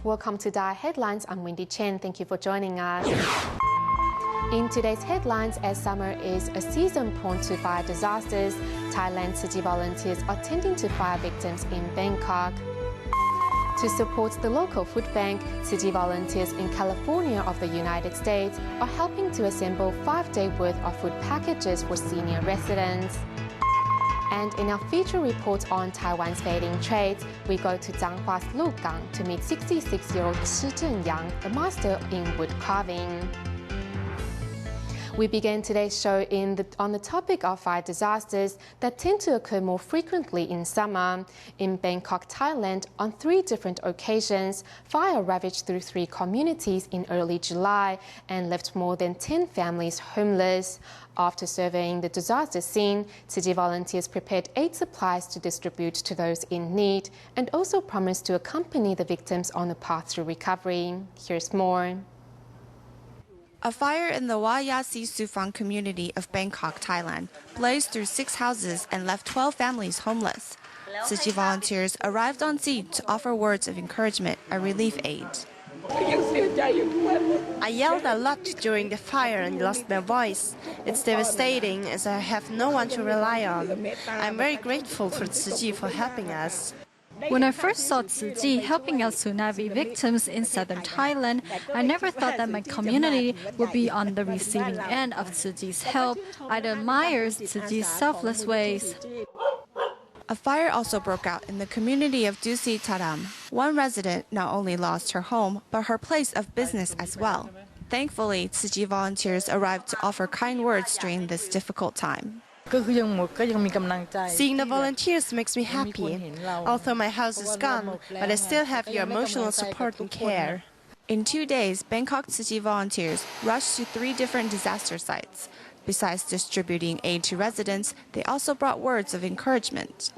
Welcome to Dai Headlines. I'm Wendy Chen. Thank you for joining us. In today's headlines, as summer is a season prone to fire disasters, Thailand Tzu Chi volunteers are tending to fire victims in Bangkok. To support the local food bank, Tzu Chi volunteers in California of the United States are helping to assemble 5-day worth of food packages for senior residents. And in our feature report on Taiwan's fading trades, we go to Zhanghua's Lugang to meet 66-year-old Chi Zhenyang, a master in wood carving. We begin today's show on the topic of fire disasters that tend to occur more frequently in summer. In Bangkok, Thailand, on 3 different occasions, fire ravaged through 3 communities in early July and left more than 10 families homeless. After surveying the disaster scene, Tzu Chi volunteers prepared aid supplies to distribute to those in need and also promised to accompany the victims on the path to recovery. Here's more. A fire in the Wat Yat-si Sufang community of Bangkok, Thailand, blazed through 6 houses and left 12 families homeless. Tzu Chi volunteers arrived on scene to offer words of encouragement and relief aid. I yelled a lot during the fire and lost my voice. It's devastating as I have no one to rely on. I'm very grateful for Tzu Chi for helping us. When I first saw Tzu Chi helping out tsunami victims in southern Thailand, I never thought that my community would be on the receiving end of Tzu Chi's help. I admire Tzu Chi's selfless ways. A fire also broke out in the community of Dusi Taram. One resident not only lost her home, but her place of business as well. Thankfully, Tzu Chi volunteers arrived to offer kind words during this difficult time. Seeing the volunteers makes me happy. Although my house is gone, but I still have your emotional support and care. In 2 days, Bangkok Tzu Chi volunteers rushed to 3 different disaster sites. Besides distributing aid to residents, they also brought words of encouragement.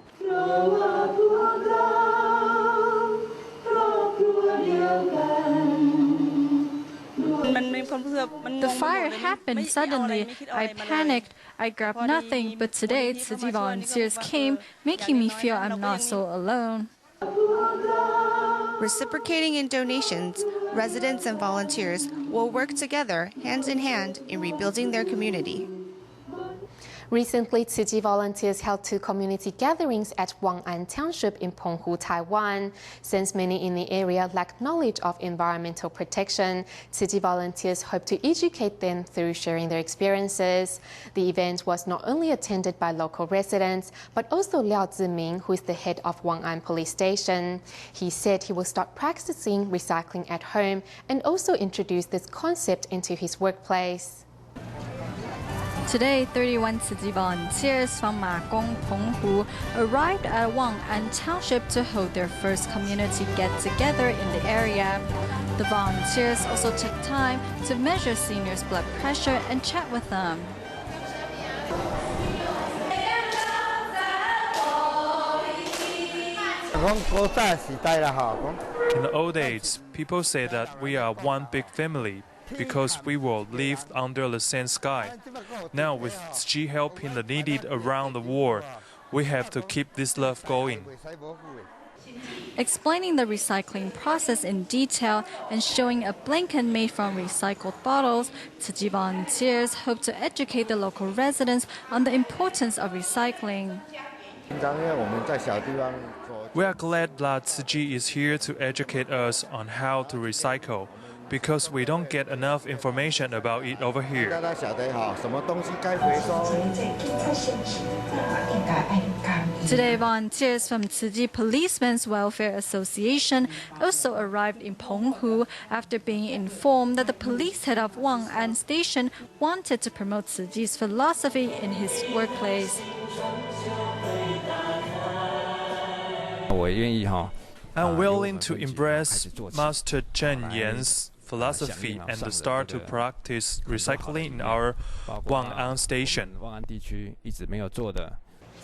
The fire happened suddenly. I panicked. I grabbed nothing, but today Tzu Chi volunteers came, making me feel I'm not so alone. Reciprocating in donations, residents and volunteers will work together, hands in hand, in rebuilding their community. Recently, Tzu Chi volunteers held 2 community gatherings at Wang'an Township in Penghu, Taiwan. Since many in the area lack knowledge of environmental protection, Tzu Chi volunteers hope to educate them through sharing their experiences. The event was not only attended by local residents, but also Liao Ziming, who is the head of Wang'an Police Station. He said he will start practicing recycling at home and also introduce this concept into his workplace. Today, 31 Tzu Chi volunteers from Ma Gong, Penghu arrived at Wang'an Township to hold their first community get-together in the area. The volunteers also took time to measure seniors' blood pressure and chat with them. In the old days, people say that we are one big family, because we will live under the same sky. Now, with Tzu Chi helping the needy around the world, we have to keep this love going. Explaining the recycling process in detail and showing a blanket made from recycled bottles, Tzu Chi volunteers hope to educate the local residents on the importance of recycling. We are glad that Tzu Chi is here to educate us on how to recycle, because we don't get enough information about it over here. Today, volunteers from Tzu Chi Policemen's Welfare Association also arrived in Penghu after being informed that the police head of Wang'an Station wanted to promote Tzu Chi's philosophy in his workplace. I'm willing to embrace Master Chen Yan's philosophy and start to practice recycling in our Wang'an Station.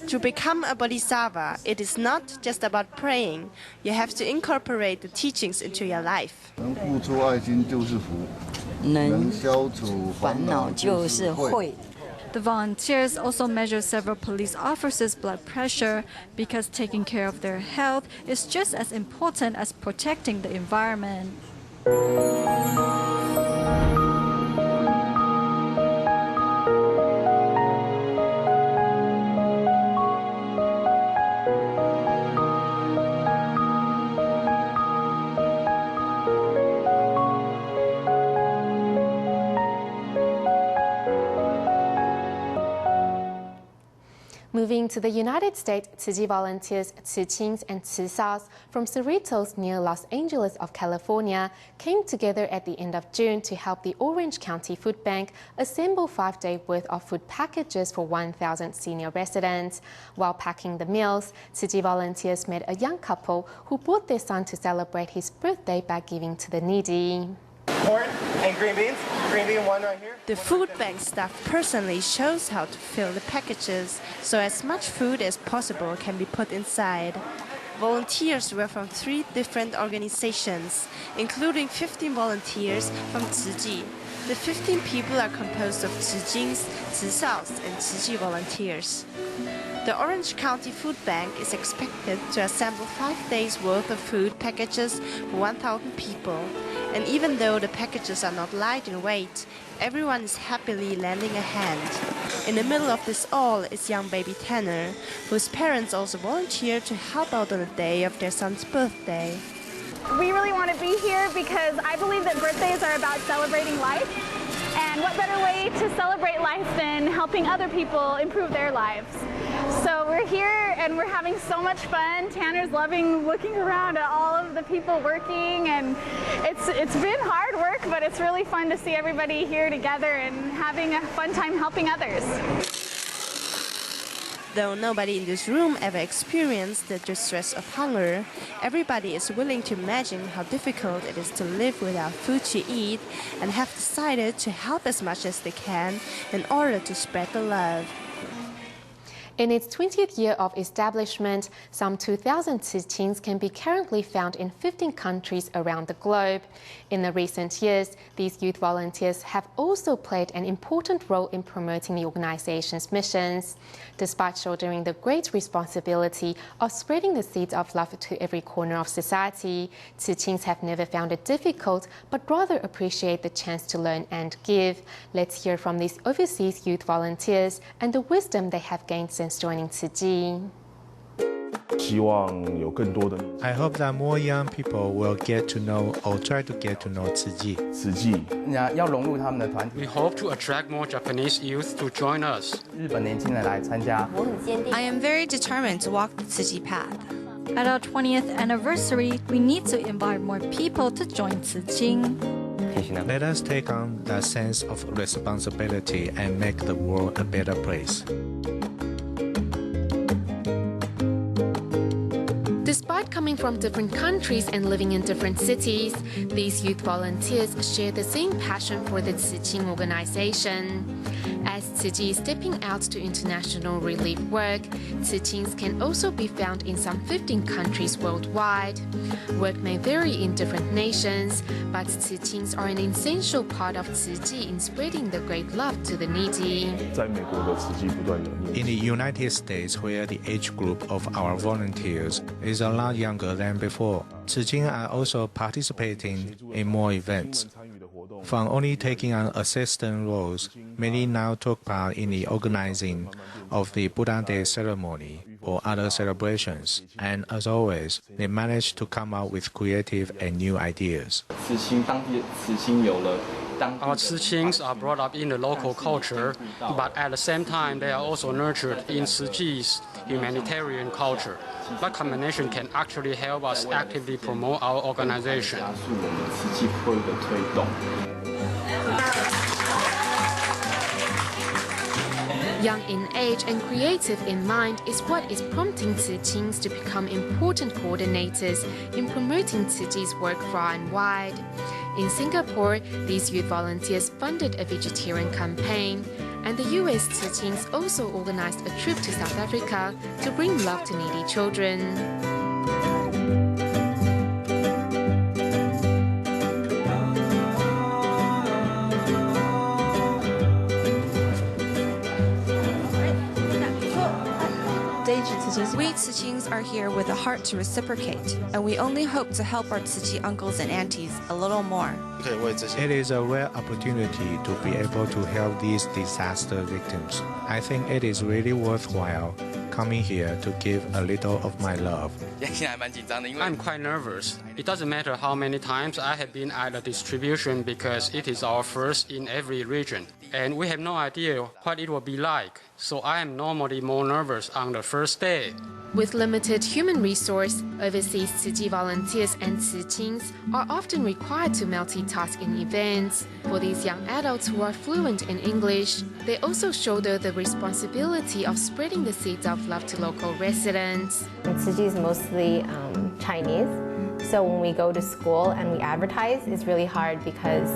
To become a bodhisattva, it is not just about praying. You have to incorporate the teachings into your life. 能消除烦恼就是慧。The volunteers also measure several police officers' blood pressure because taking care of their health is just as important as protecting the environment. Moving to the United States, Tzu Chi volunteers Tzu Qings and Tzu Saos from Cerritos near Los Angeles of California came together at the end of June to help the Orange County Food Bank assemble 5-day worth of food packages for 1,000 senior residents. While packing the meals, Tzu Chi volunteers met a young couple who brought their son to celebrate his birthday by giving to the needy. Corn and green beans. Green bean one right here. The food bank staff personally shows how to fill the packages so as much food as possible can be put inside. Volunteers were from 3 different organizations, including 15 volunteers from Tzu Chi. The 15 people are composed of Tzu Jings, Tzu Saos, and Tzu Chi volunteers. The Orange County Food Bank is expected to assemble 5 days' worth of food packages for 1,000 people. And even though the packages are not light in weight, everyone is happily lending a hand. In the middle of this all is young baby Tanner, whose parents also volunteered to help out on the day of their son's birthday. We really want to be here because I believe that birthdays are about celebrating life. And what better way to celebrate life than helping other people improve their lives? So we're here and we're having so much fun. Tanner's loving looking around at all of the people working, and it's been hard work, but it's really fun to see everybody here together and having a fun time helping others. Though nobody in this room ever experienced the distress of hunger, everybody is willing to imagine how difficult it is to live without food to eat and have decided to help as much as they can in order to spread the love. In its 20th year of establishment, some 2,000 Tzu Qings can be currently found in 15 countries around the globe. In the recent years, these youth volunteers have also played an important role in promoting the organization's missions. Despite shouldering the great responsibility of spreading the seeds of love to every corner of society, Tzu Qings have never found it difficult, but rather appreciate the chance to learn and give. Let's hear from these overseas youth volunteers and the wisdom they have gained since joining Tzu Chi. I hope that more young people will get to know or try to get to know Tzu Chi. We hope to attract more Japanese youth to join us. I am very determined to walk the Tzu Chi path. At our 20th anniversary, we need to invite more people to join Tzu Qing. Let us take on that sense of responsibility and make the world a better place. Despite coming from different countries and living in different cities, these youth volunteers share the same passion for the Tzu Qing organization. As Tzu Chi is stepping out to international relief work, Tzu Qings can also be found in some 15 countries worldwide. Work may vary in different nations, but Tzu Qings are an essential part of Tzu Chi in spreading the great love to the needy. In the United States, where the age group of our volunteers is a lot younger than before, Tzu Qing are also participating in more events. From only taking on assistant roles, many now took part in the organizing of the Buddha Day ceremony or other celebrations, and as always, they managed to come up with creative and new ideas. Our Tzu Qings are brought up in the local culture, but at the same time they are also nurtured in Tzu Chi's humanitarian culture. That combination can actually help us actively promote our organization. Young in age and creative in mind is what is prompting Tzu Qings to become important coordinators in promoting Tzu Chi's work far and wide. In Singapore, these youth volunteers funded a vegetarian campaign, and the US Tzu Qings also organized a trip to South Africa to bring love to needy children. Tziqings are here with a heart to reciprocate, and we only hope to help our Tziqi uncles and aunties a little more. It is a rare opportunity to be able to help these disaster victims. I think it is really worthwhile coming here to give a little of my love. I'm quite nervous. It doesn't matter how many times I have been at a distribution because it is our first in every region. And we have no idea what it will be like. So I am normally more nervous on the first day. With limited human resource, overseas Tzu Chi volunteers and Tziqings are often required to multitask in events. For these young adults who are fluent in English, they also shoulder the responsibility of spreading the seeds of love to local residents. Tzu Chi is mostly Chinese, so when we go to school and we advertise, it's really hard because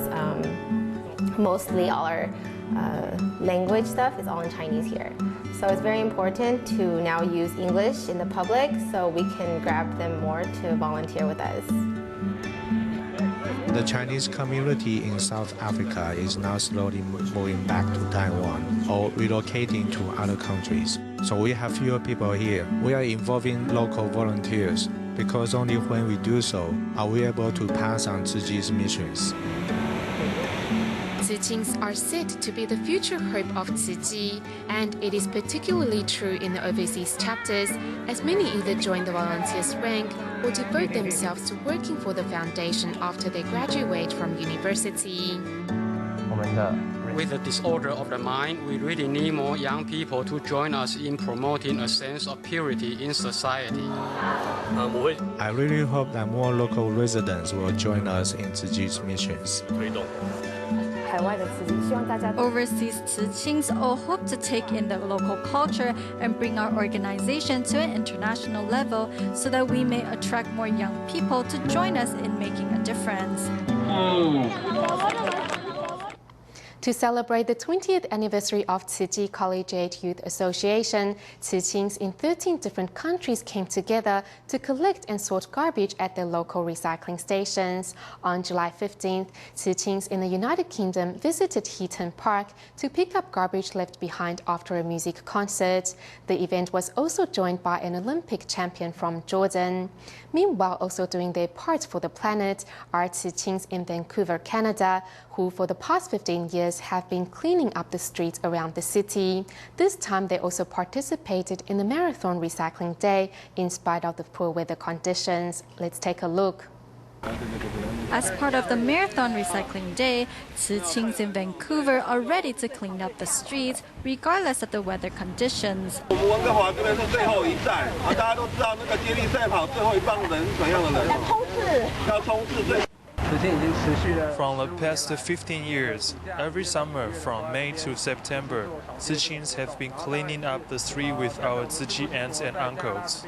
mostly all our language stuff is all in Chinese here. So it's very important to now use English in the public so we can grab them more to volunteer with us. The Chinese community in South Africa is now slowly moving back to Taiwan or relocating to other countries. So we have fewer people here. We are involving local volunteers because only when we do so are we able to pass on Tzu Chi's missions. Tziqings are said to be the future hope of Tzu Chi, and it is particularly true in the overseas chapters, as many either join the volunteers rank or devote themselves to working for the foundation after they graduate from university. With the disorder of the mind, we really need more young people to join us in promoting a sense of purity in society. I really hope that more local residents will join us in Tzu Chi's missions. Overseas Tziqings all hope to take in the local culture and bring our organization to an international level so that we may attract more young people to join us in making a difference. To celebrate the 20th anniversary of Tzu Chi Collegiate Youth Association, Tziqings in 13 different countries came together to collect and sort garbage at their local recycling stations. On July 15th, Tziqings in the United Kingdom visited Heaton Park to pick up garbage left behind after a music concert. The event was also joined by an Olympic champion from Jordan. Meanwhile, also doing their part for the planet are Tziqings in Vancouver, Canada, who for the past 15 years have been cleaning up the streets around the city. This time they also participated in the Marathon Recycling Day in spite of the poor weather conditions. Let's take a look. As part of the Marathon Recycling Day, Tziqings in Vancouver are ready to clean up the streets regardless of the weather conditions. From the past 15 years, every summer from May to September, Tziqings have been cleaning up the street with our Tzu Chi aunts and uncles.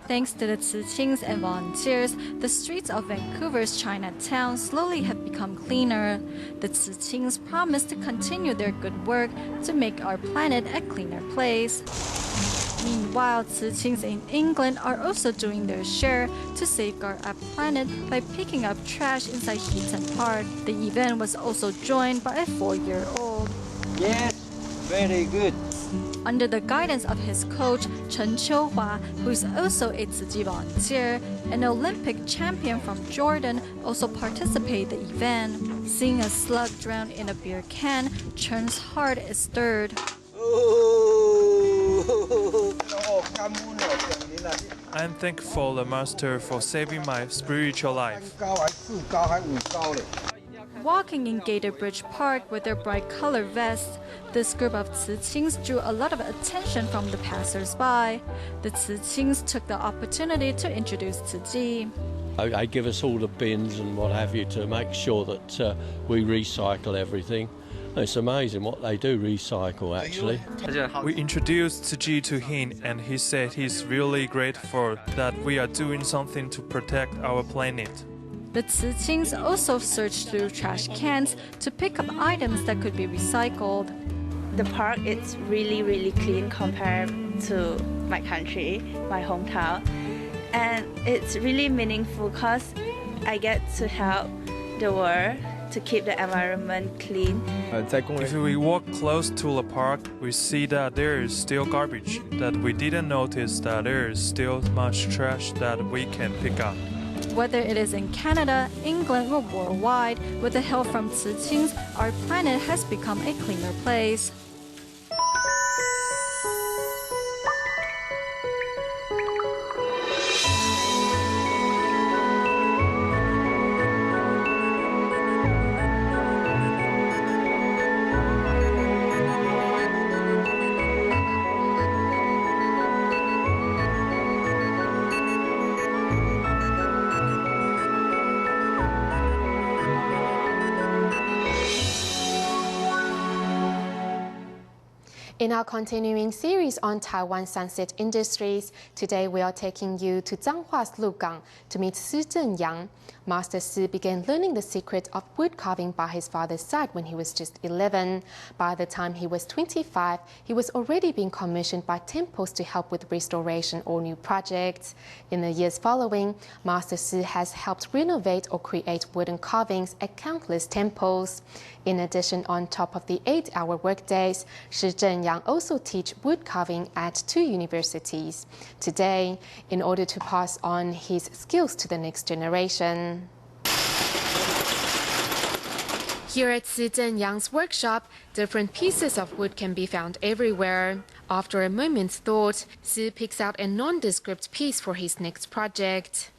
Thanks to the Tziqings and volunteers, the streets of Vancouver's Chinatown slowly have become cleaner. The Tziqings promise to continue their good work to make our planet a cleaner place. Meanwhile, Tziqings in England are also doing their share to safeguard our planet by picking up trash inside Heaton Park. The event was also joined by a 4-year-old. Yes, very good. Under the guidance of his coach, Chen Qiuhua, who is also a Tzu Chi volunteer, an Olympic champion from Jordan, also participated in the event. Seeing a slug drown in a beer can, Chen's heart is stirred. I'm thankful to the Master for saving my spiritual life. Walking in Gator Bridge Park with their bright colored vests, this group of Tziqings drew a lot of attention from the passers-by. The Tziqings took the opportunity to introduce Tzu Chi. They give us all the bins and what have you to make sure that we recycle everything. It's amazing what they do recycle, actually. We introduced Tzu Chi to him, and he said he's really grateful that we are doing something to protect our planet. The Tziqings also searched through trash cans to pick up items that could be recycled. The park is really, really clean compared to my country, my hometown. And it's really meaningful because I get to help the world to keep the environment clean. If we walk close to the park, we see that there is still garbage, that we didn't notice that there is still much trash that we can pick up. Whether it is in Canada, England, or worldwide, with the help from Tzu Qing's, our planet has become a cleaner place. In our continuing series on Taiwan sunset industries, today we are taking you to Zhanghua's Lugang to meet Si Zhenyang. Master Si began learning the secret of wood carving by his father's side when he was just 11. By the time he was 25, he was already being commissioned by temples to help with restoration or new projects. In the years following, Master Si has helped renovate or create wooden carvings at countless temples. In addition, on top of the 8-hour workdays, Si Zhenyang also teach wood carving at 2 universities. Today, in order to pass on his skills to the next generation. Here at Si Zhenyang's workshop, different pieces of wood can be found everywhere. After a moment's thought, Si picks out a nondescript piece for his next project.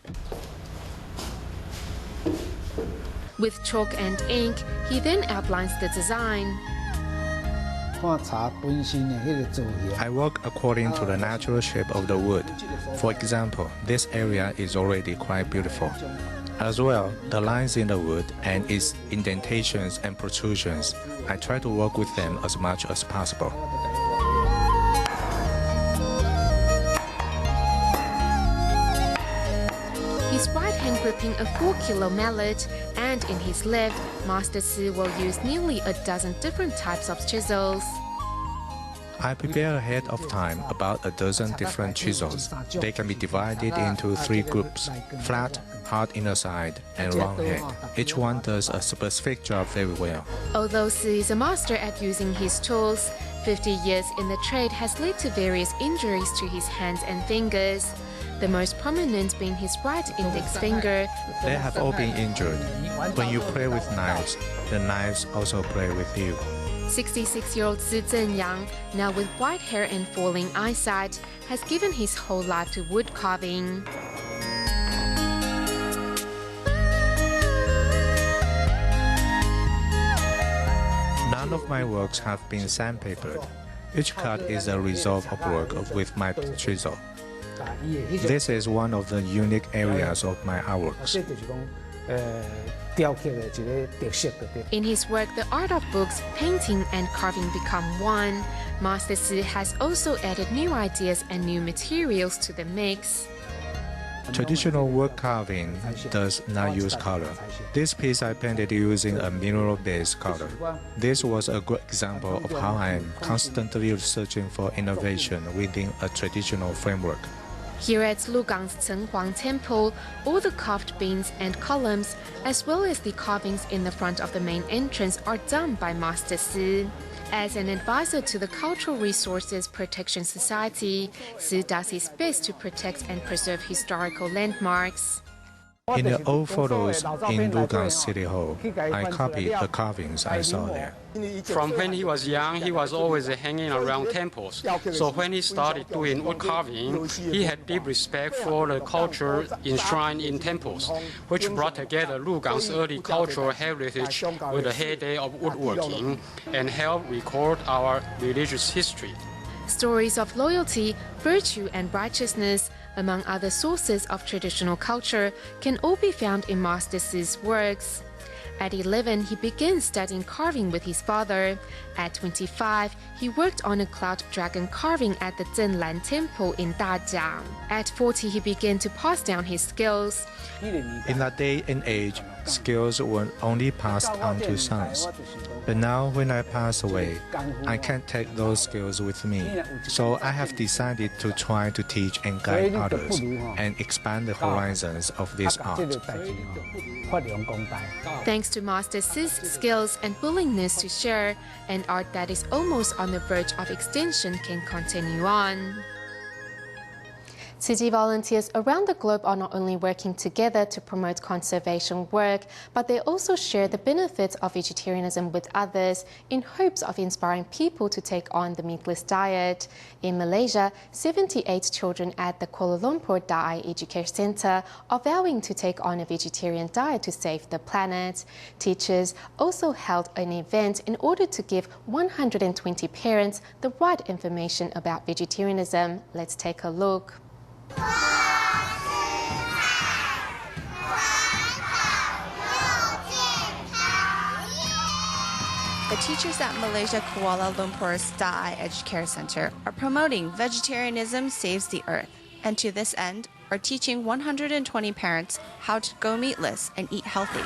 With chalk and ink, he then outlines the design. I work according to the natural shape of the wood. For example, this area is already quite beautiful. As well, the lines in the wood and its indentations and protrusions, I try to work with them as much as possible. His right hand gripping a 4-kilo mallet, and in his left, Master Si will use nearly a dozen different types of chisels. I prepare ahead of time about a dozen different chisels. They can be divided into 3 groups: flat, hard inner side, and round head. Each one does a specific job very well. Although Si is a master at using his tools, 50 years in the trade has led to various injuries to his hands and fingers. The most prominent being his right index finger. They have all been injured. When you play with knives, the knives also play with you. 66-year-old Si Zhenyang, now with white hair and falling eyesight, has given his whole life to wood carving. None of my works have been sandpapered. Each cut is a result of work with my chisel. This is one of the unique areas of my artworks. In his work, the art of books, painting, and carving become one. Master Si has also added new ideas and new materials to the mix. Traditional wood carving does not use color. This piece I painted using a mineral-based color. This was a good example of how I am constantly searching for innovation within a traditional framework. Here at Lugang's Chenhuang Temple, all the carved beams and columns, as well as the carvings in the front of the main entrance, are done by Master Si. As an advisor to the Cultural Resources Protection Society, Si does his best to protect and preserve historical landmarks. In the old photos in Lugang City Hall, I copied the carvings I saw there. From when he was young, he was always hanging around temples. So when he started doing wood carving, he had deep respect for the culture enshrined in temples, which brought together Lugang's early cultural heritage with the heyday of woodworking and helped record our religious history. Stories of loyalty, virtue, and righteousness, among other sources of traditional culture, can all be found in Master Si's works. At 11, he began studying carving with his father. At 25, he worked on a cloud dragon carving at the Zhenlan Temple in Dajiang. At 40, he began to pass down his skills. In that day and age, skills were only passed on to sons. But now when I pass away, I can't take those skills with me. So I have decided to try to teach and guide others and expand the horizons of this art. Thanks to Master Sis' skills and willingness to share, an art that is almost on the verge of extinction can continue on. Tzu Chi volunteers around the globe are not only working together to promote conservation work, but they also share the benefits of vegetarianism with others in hopes of inspiring people to take on the meatless diet. In Malaysia, 78 children at the Kuala Lumpur Da'ai Educare Centre are vowing to take on a vegetarian diet to save the planet. Teachers also held an event in order to give 120 parents the right information about vegetarianism. Let's take a look. The teachers at Malaysia Kuala Lumpur's Da'ai Educare Center are promoting vegetarianism saves the earth, and to this end are teaching 120 parents how to go meatless and eat healthy.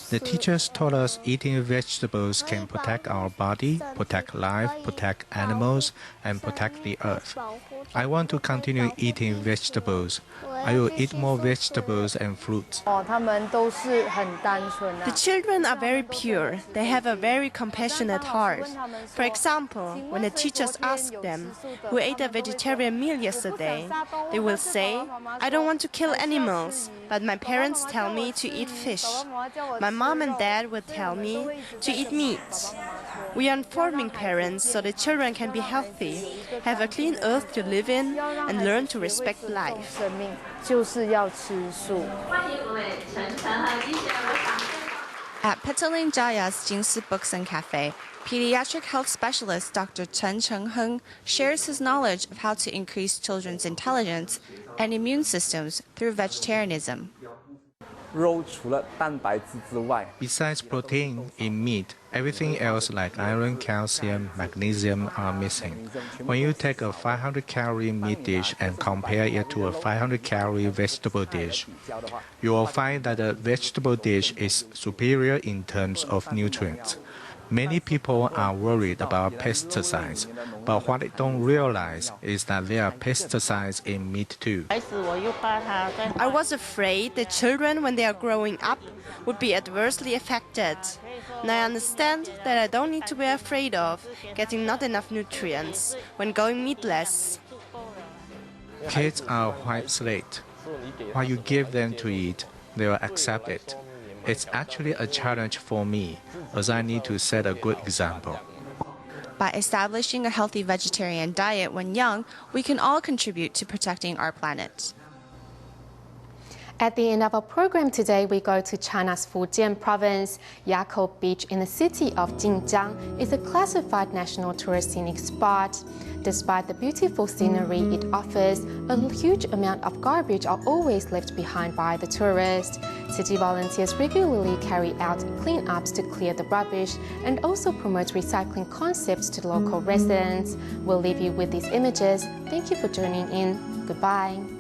The teachers taught us eating vegetables can protect our body, protect life, protect animals, and protect the earth. I want to continue eating vegetables. I will eat more vegetables and fruits. The children are very pure. They have a very compassionate heart. For example, when the teachers ask them who ate a vegetarian meal yesterday, they will say, "I don't want to kill animals, but my parents tell me to eat fish. My mom and dad would tell me to eat meat." We are informing parents so the children can be healthy, have a clean earth to live in, and learn to respect life. At Petaling Jaya's Jingsi Books and Cafe, pediatric health specialist Dr. Chen Chengheng shares his knowledge of how to increase children's intelligence and immune systems through vegetarianism. Besides protein in meat, everything else like iron, calcium, magnesium are missing. When you take a 500-calorie meat dish and compare it to a 500-calorie vegetable dish, you will find that the vegetable dish is superior in terms of nutrients. Many people are worried about pesticides, but what they don't realize is that there are pesticides in meat too. I was afraid that children, when they are growing up, would be adversely affected. And I understand that I don't need to be afraid of getting not enough nutrients when going meatless. Kids are white slate. What you give them to eat, they will accept it. It's actually a challenge for me, as I need to set a good example. By establishing a healthy vegetarian diet when young, we can all contribute to protecting our planet. At the end of our program today, we go to China's Fujian province. Yakou Beach in the city of Jinjiang is a classified national tourist scenic spot. Despite the beautiful scenery it offers, a huge amount of garbage are always left behind by the tourists. Tzu Chi volunteers regularly carry out cleanups to clear the rubbish and also promote recycling concepts to the local residents. We'll leave you with these images. Thank you for joining in. Goodbye.